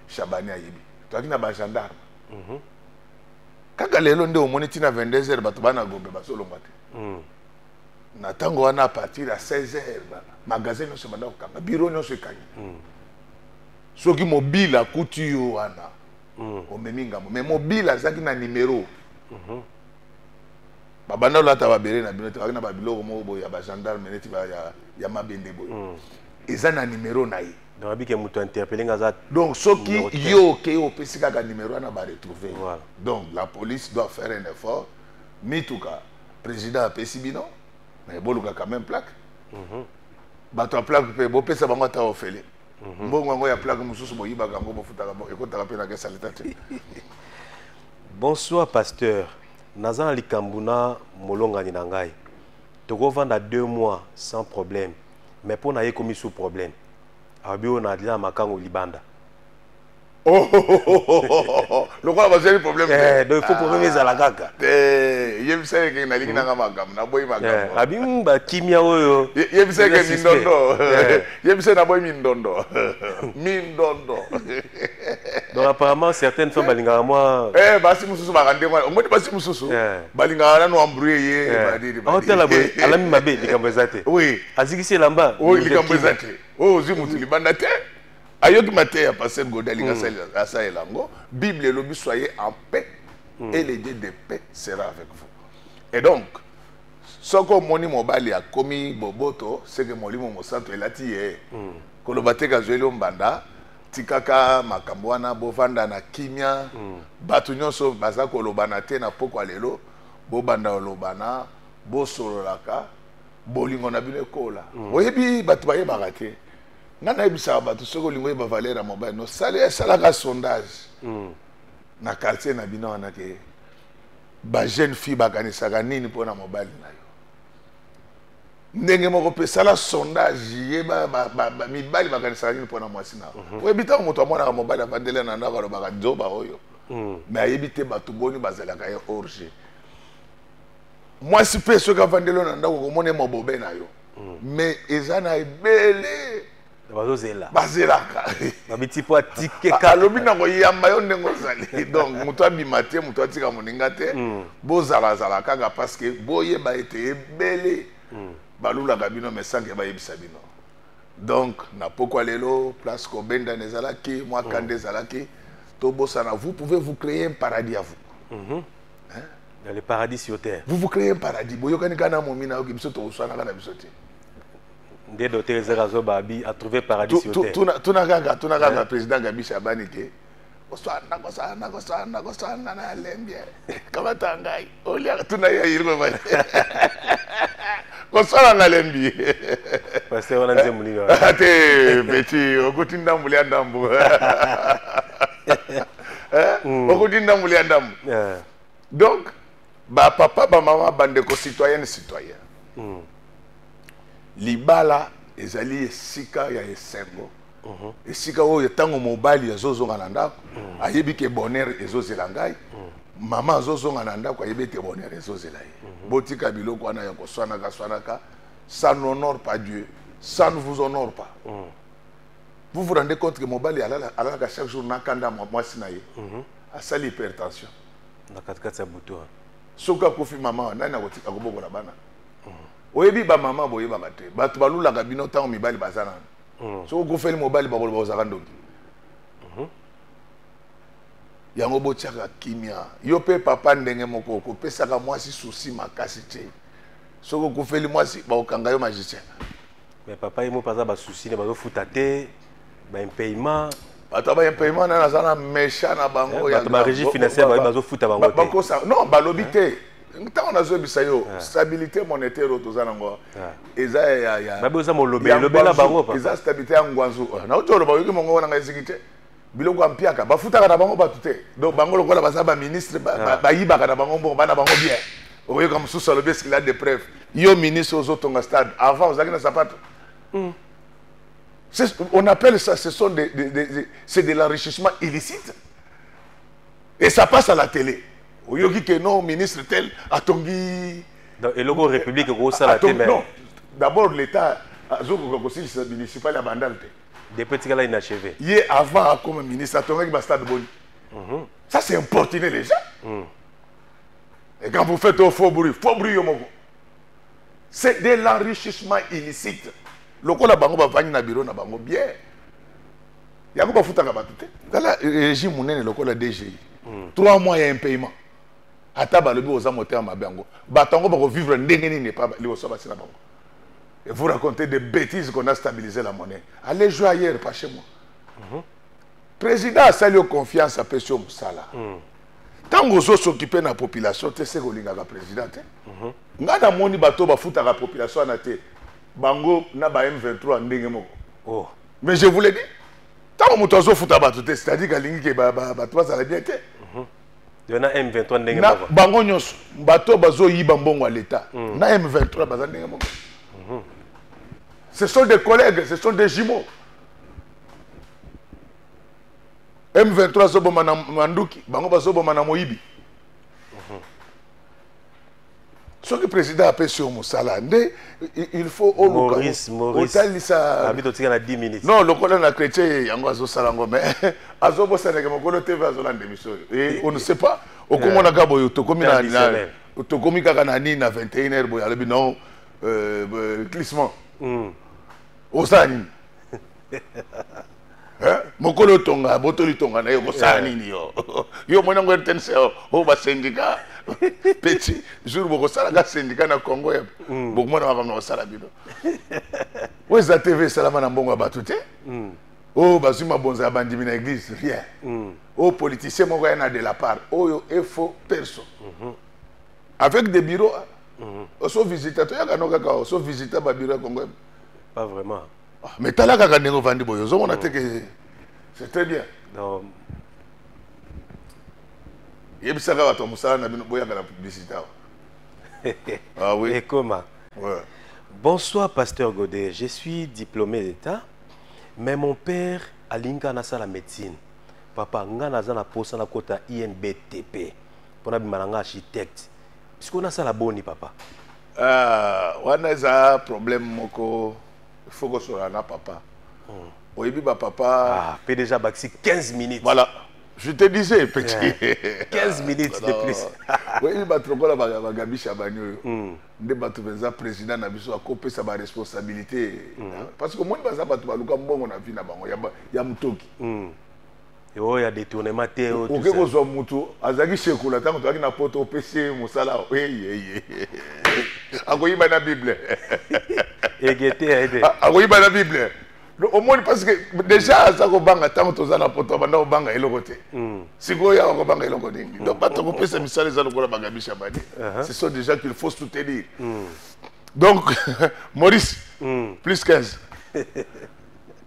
Chabani ayebi. Toaki na ba gendarme. Kaka lelo nde omoni tina 22h bato bana gombe basolonga te. Na tango wana à partir à 16h magasin nyonso banda kokanga bureau nyonso ekani. Soki mobile akuti yo wana omemi ngambo mais mobile azaki na numéro. Babanda lata babere na bino te bakina ba biloko mo boya ba gendarme neti ba ya mabende boya. Eza na numéro na ye. Donc abi ke mutu interpeller ngaza. Donc soki yo ke opesi kaka numéro na ba retrouver. Voilà. Donc la police doit faire un effort. Mituka président a pesi bino mais boluka quand même plaque. Bato plaque pe bo pesa bango ta ofele. Mbongo ngo ya plaque mususu boyiba kango bofutaka bo ekotaka pe na ke salita te. Bonsoir pasteur. Nazan Likambuna molongani na ngai. Toko vanda 2 mois sans problème. Mais pour na ye commis sous problème. Abi on a dit à makango libanda. Le quoi va ser problème. Donc il faut problème za la gaga. Yebise ke na lingina ngam na boy magam. Abi mba kimia oyo. Yebise ke mindondo. Yebise na boy mindondo. Mindondo. Donc apparemment certaines femmes balinga moi basi mususu bakande moi. Omoni basi mususu. Balinga na no embrouiller badiri. On tell aboy alami mabe likambo ezate. Oui. Azikisi lamba. Oui, likambo ezate. Oh, zimutu libanda te. Ayoki maté ya passer Godali asa elango. Bible lobi soyez en paix et le Dieu de paix sera avec vous. Et donc soko moni mobali a komi boboto c'est que molimo mosanto elati ye. Kolobate ka zweli mbanda tikaka makambo wana bovanda na kimia batu nyonso baza kolobana te na pokwa lelo bobanda olobana bosololaka bolingo na bino ekola. Oyebi batu bayebaka te. Nana ebisa bato soko lingo ba valeur mobile no salaka sondage na quartier na bino wana ke ba jeune fille bakanisaka nini pona mobile na yo ndenge moko pe sala sondage ye ba mibali bakanisaka nini pona mwasi na o ebita moto amona mobile avandele na ndako lo baka joba oyo mais ayebite bato boni bazalaka ye orge mwasi pe soka avandele na ndako komone mobobe na yo mais ezana ebele Bazelaka. Babiti po atike ka lobi na ko yamba yo ndengo zali. Donc muto abimate muto atika moninga te. Bozala zala kaka parce que boye ba été ebele. Balula kabino mesange ba yebisa bino. Donc na pokwa lelo place ko benda nezalaki moi kande zalaki to bosana vous pouvez vous créer un paradis à vous. Dans le paradis sur terre. Vous créez un paradis. Boyokani kana momina okibiso to usana kana bisote. Des dotés Zerazo Babi a trouvé paradis sur terre. Tuna kaka président Gabi Chabani ke kosana na lembie kama tangai olia tuna ya yirgo bale kosana na lembie Pasteur on a dit moulin. Ate petit okoti ndambu ya ndambu. Okoti ndambu ya ndambu. Donc ba papa ba maman bande ko citoyenne citoyen. Libala ezali esika ya esengo. Esika oyo tango mobali azozonga na ndako ayebi ke bonheur ezozela ngai. Mama azozonga na ndako ayebi ke bonheur ezozela ye. Botika biloko wana ya koswanaka swanaka, ça n'honore pas Dieu, ça ne vous honore pas. Vous vous rendez compte que mobali alaka chaque jour nakanda mwasi na ye. Asali hypertension. Na katikati ya buto. Soka kofi mama nani akotika koboko na bana. Oyebi ba mama boyeba kate. Batu balulaka bino tango mibali bazana. Soko kofeli mobali bakolo bazaka ndoki. Yango botiaka kimia. Yo pe papa ndenge moko kopesaka mwasi souci makasi te. Soko kofeli mwasi bakokanga yo magicien. Mais papa yemo paza ba souci ne bazo futate ba impayement. Bato ba impayement na zana méchant na bango ya. Bato ba régie financière bazo futa bango te. Bako sa non balobi te. Ntango nazo bisayo stabilité monétaire otozana ngo. Eza ya. Ba boza molobe lobela bango papa. Eza stabilité ya ngwanzu. Na otolo ba yoki mongo na ngai biloko ampiaka bafutaka na bango batu te. Donc bango lokola baza ba ministre ba yibaka na bango mbo bana bango bien. Oyo comme sous le qu'il a des preuves. Yo ministre aux autres stade avant aux na sapato. On appelle ça, c'est de l'enrichissement illicite. Et ça passe à la télé. Oyo ki que non ministre tel a tongi. Et logo république ko ça la télé. Non. D'abord l'état azoko ko si municipal ya bandalité. Des petits gars inachevés. Hier avant comme ministre tongi ba stade boni. Ça c'est importuner les gens. Et quand vous faites au faux bruit yomoko. C'est de l'enrichissement illicite. Lokola bango ba vani na bureau na bango bien. Yango ba futaka ba tout. Kala régime munene lokola DGI. 3 mois ya impayement. Ata ba lobi oza moteur mabango. Batango ba ko vivre ndenge nini pas li oso ba sina bango. Et vous racontez des bêtises qu'on a stabilisé la monnaie. Allez jouer ailleurs, pas chez moi. Président a salué confiance à Pesio Moussala. Tant que vous s'occupez de la population, tu sais que vous êtes président. Ngana moni bato ba futa la population na te. Bango na ba M23 ndenge moko. Oh. Mais je vous l'ai dit. Tant que vous futa bato te, c'est-à-dire que lingi ke bato ça la bien te. Il y a M23 ndenge moko. Bango nyos bato bazo yiba mbongo à l'état. Na M23 baza ndenge moko. Ce sont des collègues, ce sont des jumeaux. M23 Zoboma na Manduki, bango ba Zoboma na Moibi. Ce que le président a appelé sur Moussala, il faut Maurice. Habite au 10 minutes. Non, le colonel a chrétien, yango azo salango, mais azobo saneke mokolo TV azolande biso. Et on ne sait pas, au comment on a gabo yo to komi na to komi kaka na ni na 21h boya lebi non glissement. Osani. Mokolo tonga botoli tonga na yo osani ni yo. Yo mona ngo tense o ba syndicat petit jour boko sala ga syndicat na Congo ya. Boko mona ba no sala bino. Weza TV salama na mbongo ba tuté. Oh bazuma bonza bandimi na église rien. Oh politicien moko na de la part. Oh yo faux perso. Avec des bureaux so visitateur ya kanoka ka so visiter ba bureau Congo. Pas vraiment. Mais t'as là quand on vend boyo, on a que c'est très bien. Non. Il y a ça va ton moussa na boya la publicité. Ah oui. Et comment? Ouais. Bonsoir Pasteur Godet, je suis diplômé d'État, mais mon père a linga na la médecine. Papa ngana za na posa na kota INBTP. Pour na bimalanga architecte. Est-ce qu'on a ça la bonne papa? On a ça problème moko. Il faut que ce soit là, papa. Oui, papa. Ah, déjà baxi 15 minutes. Voilà. Je te disais, petit. 15 minutes de plus. Oui, il va trop la Gabi Chabanyo. Il va trouver président n'a besoin de couper sa responsabilité. Parce que moi, je ne sais pas si on a vu il y a Mutoki. Il y a détournement. Ok, vous avez Mutu. Azagi Shekoula, tant que tu as un pote au PC, Moussala. Oui. Agoyi la Bible. Agoyi la Bible. Au moins parce que déjà ça ko banga tant to zana poto banda banga elokote. Siko ya ko banga elokote. Donc pas to ko pesa misale za lokola banga bisha bani. Ce sont des gens qu'il faut soutenir. Donc Maurice plus 15.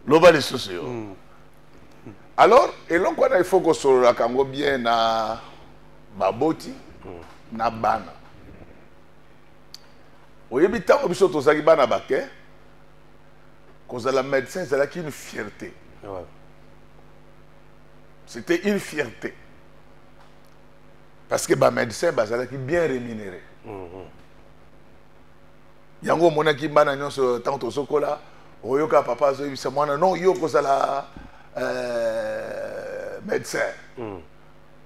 Loba les sociaux. Alors, et donc, il faut que ce soit bien na baboti, na bana. Au début, tant que vous avez bana baké, quand la médecin, c'est une fierté. Ouais. C'était une fierté. Parce que les médecins sont bien rémunérés. Yango mona ki bana nyonso tanto sokola oyoka papa zo bisa mwana non yo kozala médecin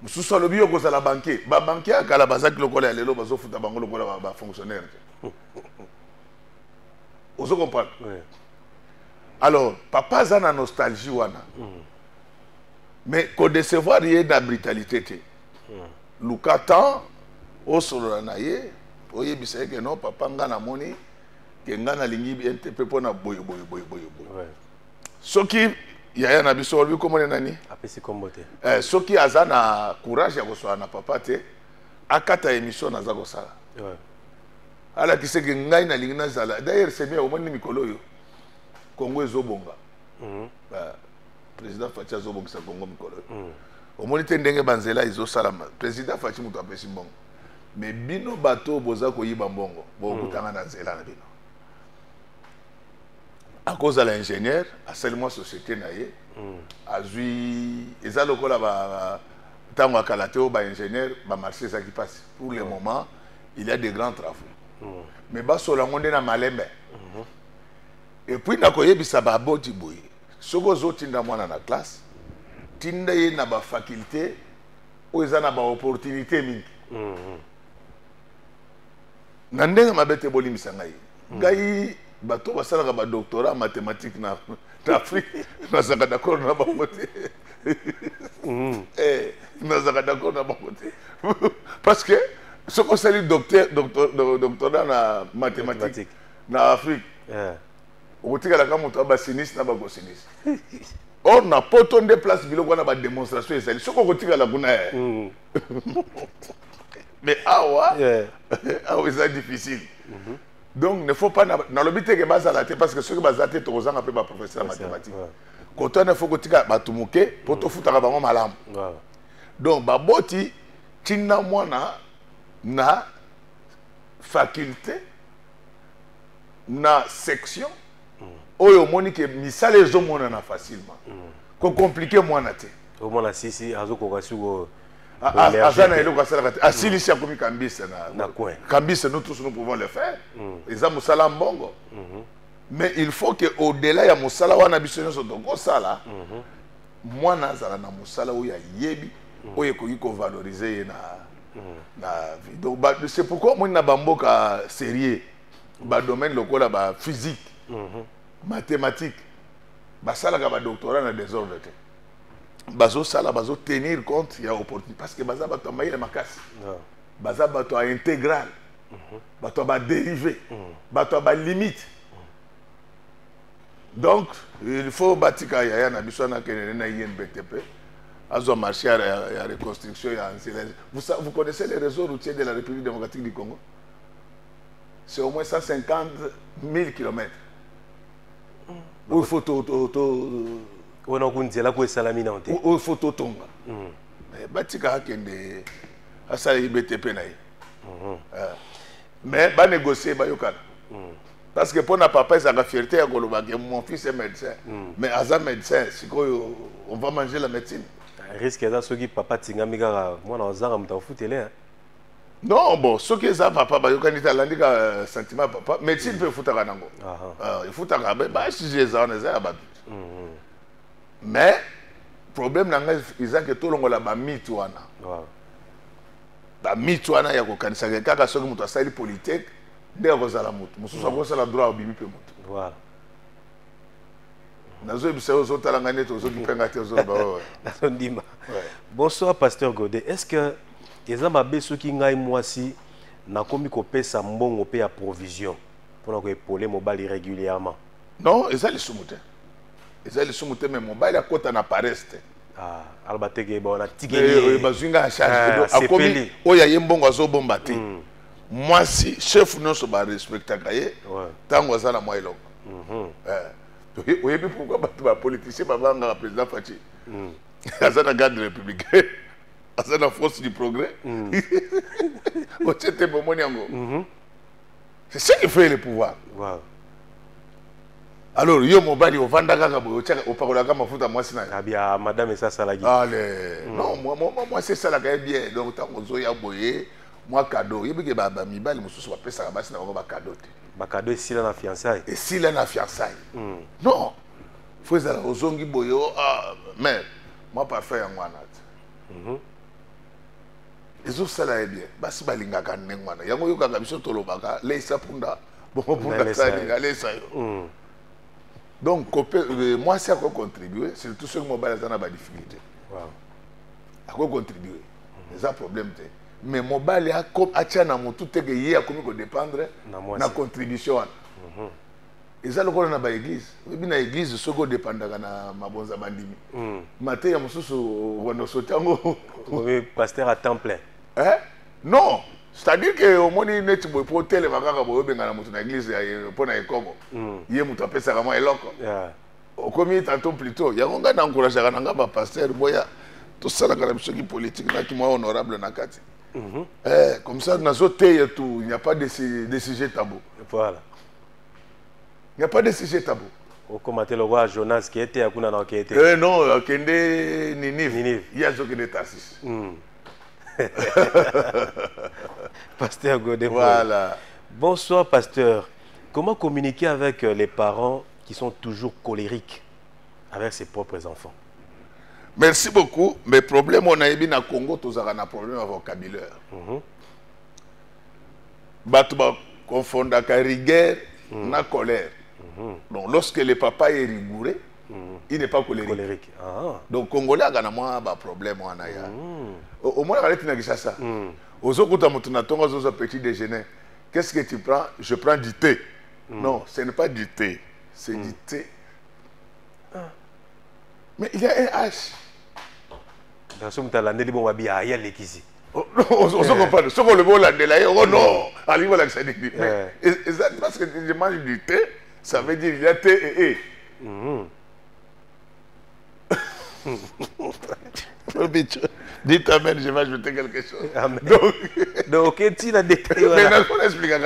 mususu alobi yo kozala banquier ba banquier akala bazaki lokola lelo bazofuta bango lokola ba fonctionnaire ozo comprendre alors papa za na nostalgie wana mais ko décevoir yé na brutalité te lukatan osolo na ye oye bisa ke non papa nga na moni ke nga na lingi NTP pona boy soki yaya na biso olbi komone nani apesi kombote soki azana courage ya kosoa na papa te akata émission na za kosala ala kiseke ngai na lingi na zala d'ailleurs c'est bien omoni mikolo yo Congo ezobonga président Fachi azobongisa Congo mikolo omoni te ndenge banzela ezosala président Fachi muto apesi mbongo mais bino bato boza koyiba mbongo bokutanga na nzela na bino à cause de l'ingénieur à seulement société na ye azui eza lokola ba tango akalateo ba ingénieur ba marché ça qui passe pour le moment il y a des grands travaux mais ba solango na malembe et puis na koyebisa ba boti boye soko zotinda mwana na classe tinda ye na ba faculté o eza na ba opportunité mingi na ndenge mabete bolimisa ngai ngai bato basalaka ba doctorat en mathématiques na Afrique nazaka d'accord na bango te nazaka d'accord na bango te parce que ce qu'on sali doctorat na mathématiques na Afrique okotikalaka moto abasinisi na bakosinisi or na poto nde place biloko wana badémonstration ezali soki okotikala kuna mais awa c'est difficile donc il ne faut pas na l'obité que base à la tête parce que ceux qui basent à tête aux ans après ma professeur en mathématiques quand on faut que tu as batumuke pour te foutre à bango malam donc baboti tina mwana na faculté na section oyo monique misale ezomona na facilement ko compliqué mwana te au moins sisi azokoka suko azana eloko asalaka asilisi akomi kambisa na coin kambisa nous tous nous pouvons le faire eza musala mbongo mais il faut que au delà ya musala wana biso nyonso tokosala mwana azala na musala oyo ayebi oyo ekoki kovalorize ye na vie donc c'est pourquoi moi na bamboka sérieux badomaine lokola ba physique mathématiques basalaka badoctorat na désordre te bazo sala bazo tenir compte ya opportunité parce que baza bato maïla makasi baza bato intégral bato ba dérivé bato ba limite donc il faut batika ya na biso na kenene na INBTP azo marché ya reconstruction ya vous connaissez les réseaux routiers de la République démocratique du Congo c'est au moins 150 000 km où il faut on a kunzela ko salamina onte o photo tonga batika akende asala IBTP na mais ba négocier ba yokana parce que pour na papa ça a fierté ya koloba que mon fils est médecin mais aza médecin sikoyo on va manger la médecine risque ça soki papa tingami kaka mwana ozanga muta ofutele non bon soki ça papa ba yokani ta landika sentiment papa médecine peut futaka nango il futaka ba si j'ai ça on est à mais problème nanga ils ont que tout longo la ba mythe wana ba mythe wana ya ko kanisa kaka soki muto asali politique nde kozala mutu mususu akosala droit obimi pe mutu voilà nazo ebisa ozo talanga neto ozo kipenga te ozo ba nazo ndima bonsoir pasteur Godé est-ce que eza mabe soki ngai mwasi nakomi kopesa mbongo pe ya provision pona ko épauler mobali régulièrement non eza lisumuté mais mobile akota na pareste albateke bona tigeli bazwinga en charge akomi oya yembongo azobomba te mwasi chef nyonso ba respectaka ye tango azala mwa eloko Oui, pourquoi les politiciens sont le président Fachi? C'est la garde républicaine. C'est la force du progrès. C'est ça qui fait le pouvoir. Wow. Alors, yo mobali au Vandaka, au Parola, Mafuta, moi, c'est bien, madame et ça, ça la guide. Allez, non, moi, c'est ça la bien. Donc, tant qu'on zoya boyé, moi, cadeau. Il y a des mibali, je suis pas ça, c'est un cadeau. Cadeau ici, là, la fiançailles. Et si là, la fiançailles. Non. Faut que aux zongi boyo, mais moi, parfait, en moi, les autres, ça là, bien. Basi balinga kanengwana. Yango yo kakabiso tolobaka, leisa punda. Bon, punda ça, leisa yo. Donc, moi, c'est à quoi contribuer, c'est tout ce que mon balai a des difficultés. À quoi contribuer? C'est un problème. Mais mon balai a comme Achana, tout est gagné, à comment dépendre de la contribution. Et ça, le qu'on a dans l'église. Oui, dans l'église, ce qu'on dépend de ma bonne bandimi. Matin, il y a mon sous on a sauté. Oui, pasteur à temps plein. Hein? Non. C'est-à-dire que au moins il est pour télé vacances pour venir dans l'église pour na ekomo. Il est mutu pesa kama eloko. Au commis tantôt plus tôt, il y a un gars d'encourager un gars pasteur boya tout ça la carabisson qui politique là qui moi honorable na kati. Comme ça dans autres et tout, il n'y a pas de sujet tabou. Voilà. Il n'y a pas de sujet tabou. Au commentaire le roi Jonas qui était à kuna na qui était. Non, kende Ninive. Il y a ce qui est Tarsis. Pasteur Godin. Voilà. Bonsoir, pasteur. Comment communiquer avec les parents qui sont toujours colériques avec ses propres enfants? Merci beaucoup. Mais problème, on a eu au Congo, tous avons un problème avec vocabulaire. Batouba confond la rigueur na colère. Donc, lorsque le papa est rigoureux, il n'est pas colérique. Donc, Congolais a un problème. Au moins, il y a ça. Aux autres, petit déjeuner. Qu'est-ce que tu prends? Je prends du thé. Non, ce n'est pas du thé. C'est du thé. Mais il y a un H. Dans ce moment-là, il y a un H. Ce qu'on le voit là, oh non, allez voir ça. Parce que je mange du thé, ça veut dire il y a thé et. Dites amen, je vais ajouter quelque chose. Amen. Donc, tu as détaillé. Mais non, on explique à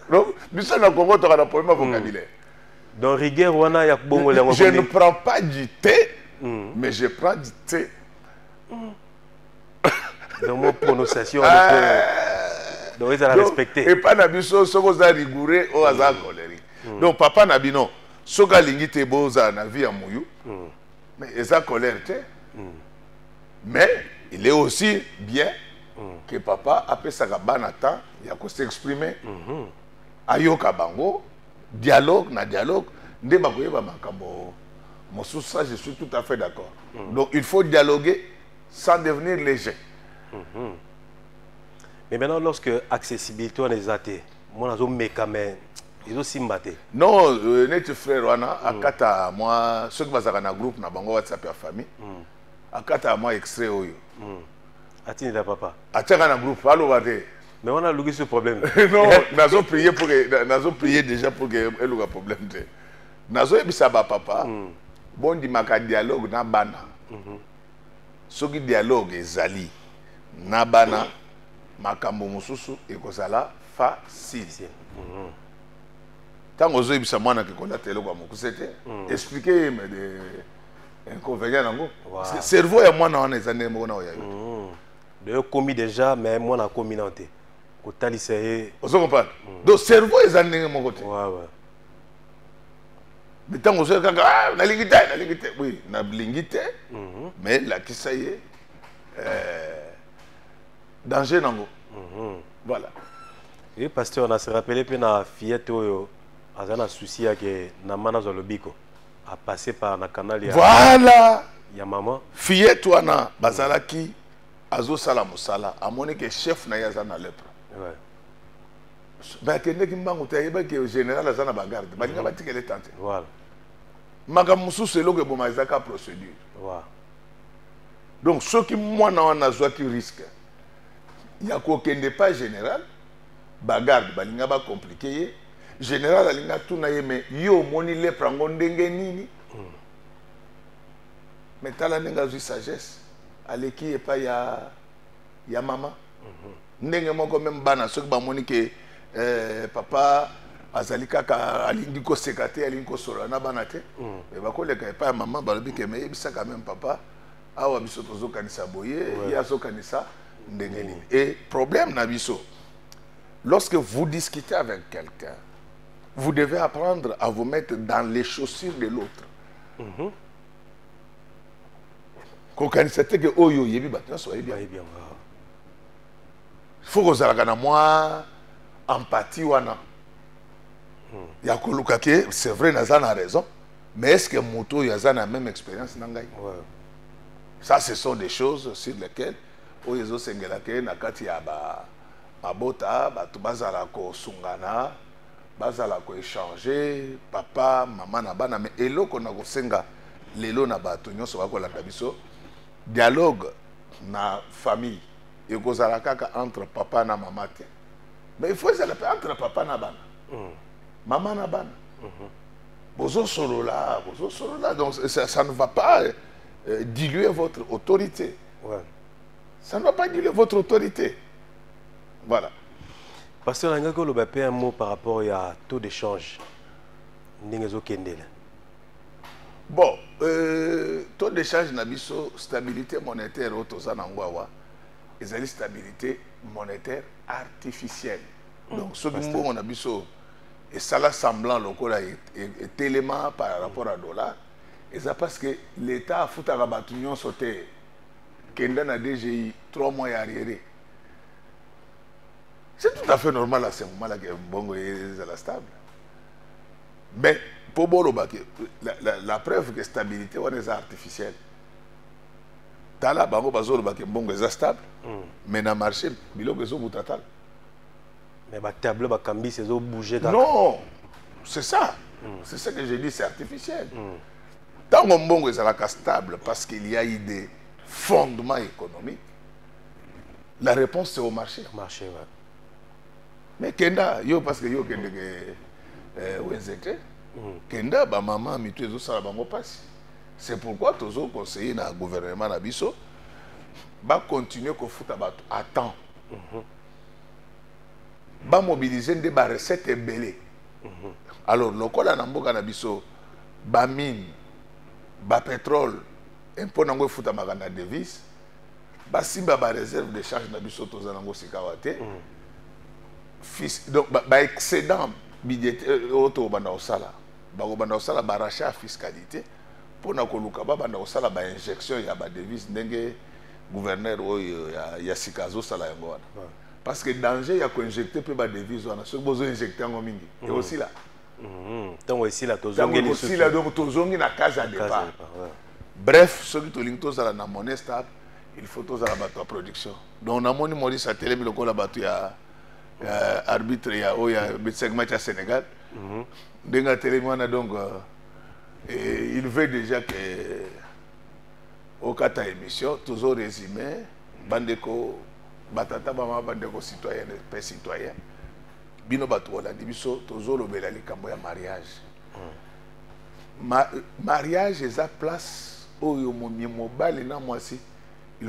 donc, nous sommes au Congo, tu as un problème vocabulaire. Dans rigueur, je ne prends pas du thé, mais je prends du thé. Dans mon prononciation, donc ils ont respecté. Et pas n'abisso, ce qu'on a rigoureux au hasard colérique. Donc, papa n'abino, ce qu'on a l'ingité boza na vie à mouillou, mais ils ont colère. Mais il est aussi bien que papa a fait sa banata, il a s'exprimer. Ayoka bango, dialogue na dialogue, nde bakoye ba makambo. Mon ça, je suis tout à fait d'accord. Donc il faut dialoguer sans devenir léger. Mais maintenant, lorsque accessibilité on est athée, moi je me camé, ils ont simbaté. Non, notre frère wana akata moi ceux qui bazaka na groupe na bango WhatsApp ya famille. Akata moi extrait oyo. Atini da papa. Ataka na groupe allo bate. Mais on a loupé ce problème. Non, nazo prier pour que nazo prier déjà pour que elle ait un problème. Nazo ebisa ba papa. Bon di maka dialogue na bana. Soki dialogue ezali na bana makambo mususu ekozala facile. Tant ozo ebisa mwana ke konda telo kwa mokusete. Expliquer mais des inconvénients nango. Parce que cerveau ya mwana wana ezane mona oya. De commis déjà mais moi na communauté. Au talisé. Vous comprenez? Donc cerveau ezane mon côté. Ouais. Mais tant ozo kanga na lingité. Oui, na lingité. Mais là qui ça y est danger nango. Voilà. Et pasteur on a se rappelé que na fillette oyo azana souci ya que na mana zolobiko a passé par na canal ya. Voilà. Ya maman. Fillette wana bazalaki azo sala musala amoni que chef na yazana lepre. Ouais. Bah kende kimbango tayeba que général azana bagarde. Balinga batike les tante. Voilà. Magamusu c'est lo que bon mazaka procédure. Voilà. Donc ceux qui moi na zwa qui risque. Il y a qu'aucun pas général. Bagarde balinga ba compliqué. général alinga tuna ye mais yo moni le prango ndenge nini mais tala ndenge azwi sagesse aleki epa ya mama ndenge moko même bana soki bamoni ke papa azali kaka alingi koseka te alingi kosolola na bana te bakoleka epa ya mama balobi ke meyebisaka même papa awa biso tozokanisa boye ye azokanisa ndenge nini. Et problème na biso, lorsque vous discutez avec quelqu'un, vous devez apprendre à vous mettre dans les chaussures de l'autre. Kokanisa te ke oyo yebi bato soyez bien. Il faut que vous ayez moi empathie wana. Ya koluka ke c'est vrai naza na raison, mais est-ce que moto yaza na même expérience nangai? Ça ce sont des choses sur lesquelles oyezo sengela ke na kati ya mabota bato bazala ko sungana bazala ko échanger papa mama na bana mais eloko na ko senga lelo na bato nyonso bakolanda biso dialogue na famille ekozala kaka entre papa na mama te, mais il faut ezala entre papa na bana mama na bana bozo solola donc ça ne va pas diluer votre autorité. Ça ne va pas diluer votre autorité. Voilà. Pasteur Nangako, le un mot par rapport à taux d'échange. Bon, taux d'échange nabiso stabilité monétaire autozanangwawa, ils ont une stabilité monétaire artificielle. Donc ce que on nabiso et ça là semblant local est élément par rapport à dollar. Et ça parce que l'État a foutu à batunion sauté. Kenda na DGI 3 mois arriéré. C'est tout à fait normal à ce moment-là que Bongo est stable. Mais pour la preuve que stabilité est artificielle. Tala Bango Bazolo Bongo est stable. Mais dans le marché, il y a besoin de mais le tableau va cambier, c'est bouger. Non, c'est ça. C'est ça que j'ai dit, c'est artificiel. Tant que Bongo est stable parce qu'il y a eu des fondement économique, la réponse c'est au marché. Marché, ouais. Mais Kenda, yo parce que yo Kenda Wenzete, Kenda, ba maman, mi tu es au salabango passe. C'est pourquoi tous les conseillers dans le gouvernement Nabiso va continuer qu'on fout à temps. Va mobiliser des recettes ébellées. Alors, le col à Namboka Nabiso, ba mine, ba pétrole, un peu nango futa magana devise ba simba ba réserve de charge na biso tozanango sikawate donc ba excédent budgétaire auto banda osala ba rachat fiscalité pour na koluka ba banda osala ba injection ya ba devise ndenge gouverneur oyo ya sikazo sala yango wana parce que danger ya ko injecter pe ba devise wana so bozo injecter ngo mingi et aussi là donc aussi là tozongi aussi là donc tozongi na case à départ. Bref, ceux qui ont tous la monnaie stable, il faut tous la bateau production. Donc, on a mon Maurice à télé, le la bateau arbitre, il y a segment à Sénégal. Dans la télé, donc, il veut déjà que, au cas de émission, toujours résumé, bandeko, batata, maman, bandeko citoyen, pas citoyen. Bino bateau, on a dit, toujours le belali, kamboya mariage. Mariage, est à place. Il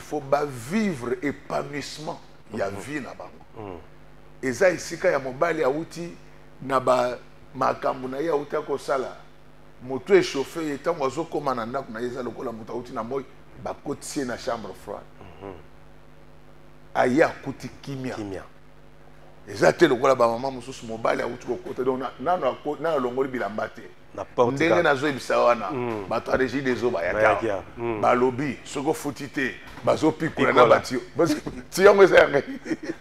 faut vivre épanouissement. Il y a vie là-bas. Et ça, ici, quand il y a mobile, il y a outil, naba makambuna ya outil ko sala. Moto est chauffé, et tant oiseau comme un anda, kuna yeza lokola moto outil na moi, ba kotier na chambre froide. Aya kuti kimia. Et ça, c'est lokola ba maman mususu mobile ya outil ko côté donc na longoli bilambate. Ndenge nazo ebisa wana bato régie des eaux bayaka balobi soko futite bazo pikula na batio ti yango eza yanga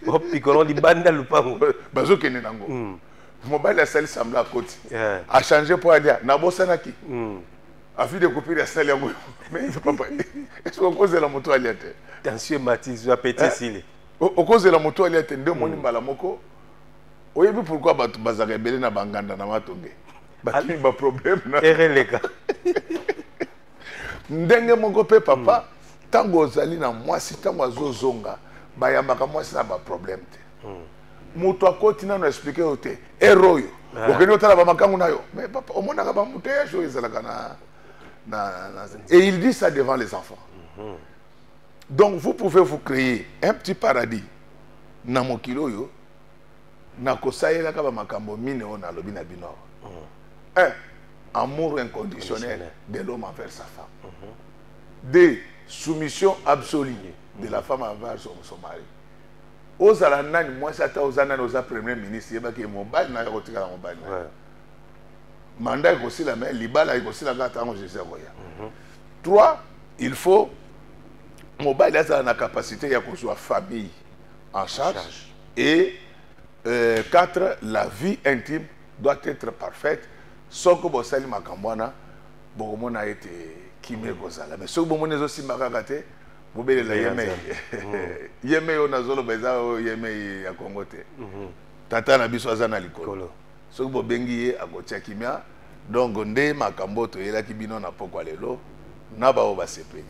o pikolo di banda lupango bazo kene nango mobile ya sali sambla à côté a changer pour aller na bosanaki a fi de copier ya sali yango mais papa est-ce qu'on cause la moto aliate tension Mathis va péter sile au cause la moto aliate nde moni mbala moko oyebi pourquoi bato bazaka belé na banganda na matonge baki ba problème na ereleka ndenge moko pe papa tango ozali na mwasi tango azozonga bayambaka mwasi na ba problème te moto akoti nano expliquer yo te héros yo okende otala bamakangu na yo mais papa omonaka bamouteillage oyo ezalaka et il dit ça devant les enfants. Donc vous pouvez vous créer un petit paradis na mokili oyo na kosalelaka bamakambo mine oyo nalobi na bino. Un, amour inconditionnel de l'homme envers sa femme. Deux, soumission absolue de la femme envers son mari. Ozala nani moi ça ta ozana oza premier ministre yeba ke mobile na yotika la mobile. Mandat aussi la mais libala aussi la gata en Jésus koya. Trois, il faut mobile a la capacité ya ko soit famille en charge et quatre, la vie intime doit être parfaite. Soko bosali makambwana bokomo na été kimé kozala mais soko bomo nezo simbaka te bobele la yeme yeme yo nazolo beza yeme ya Kongo te tata na biso azana likolo soko bobengi ye akotia kimia donc nde makambo to yela kibino na pokwa lelo na ba obasepeli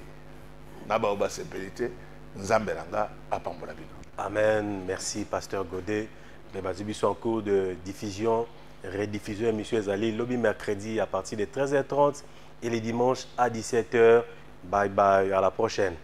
te nzambe nanga apambola bino. Amen. Merci pasteur Godet. Les bazibi sont en cours de diffusion. Rediffusion émission Ezali lobby mercredi à partir de 13h30 et les dimanches à 17h. Bye bye, à la prochaine.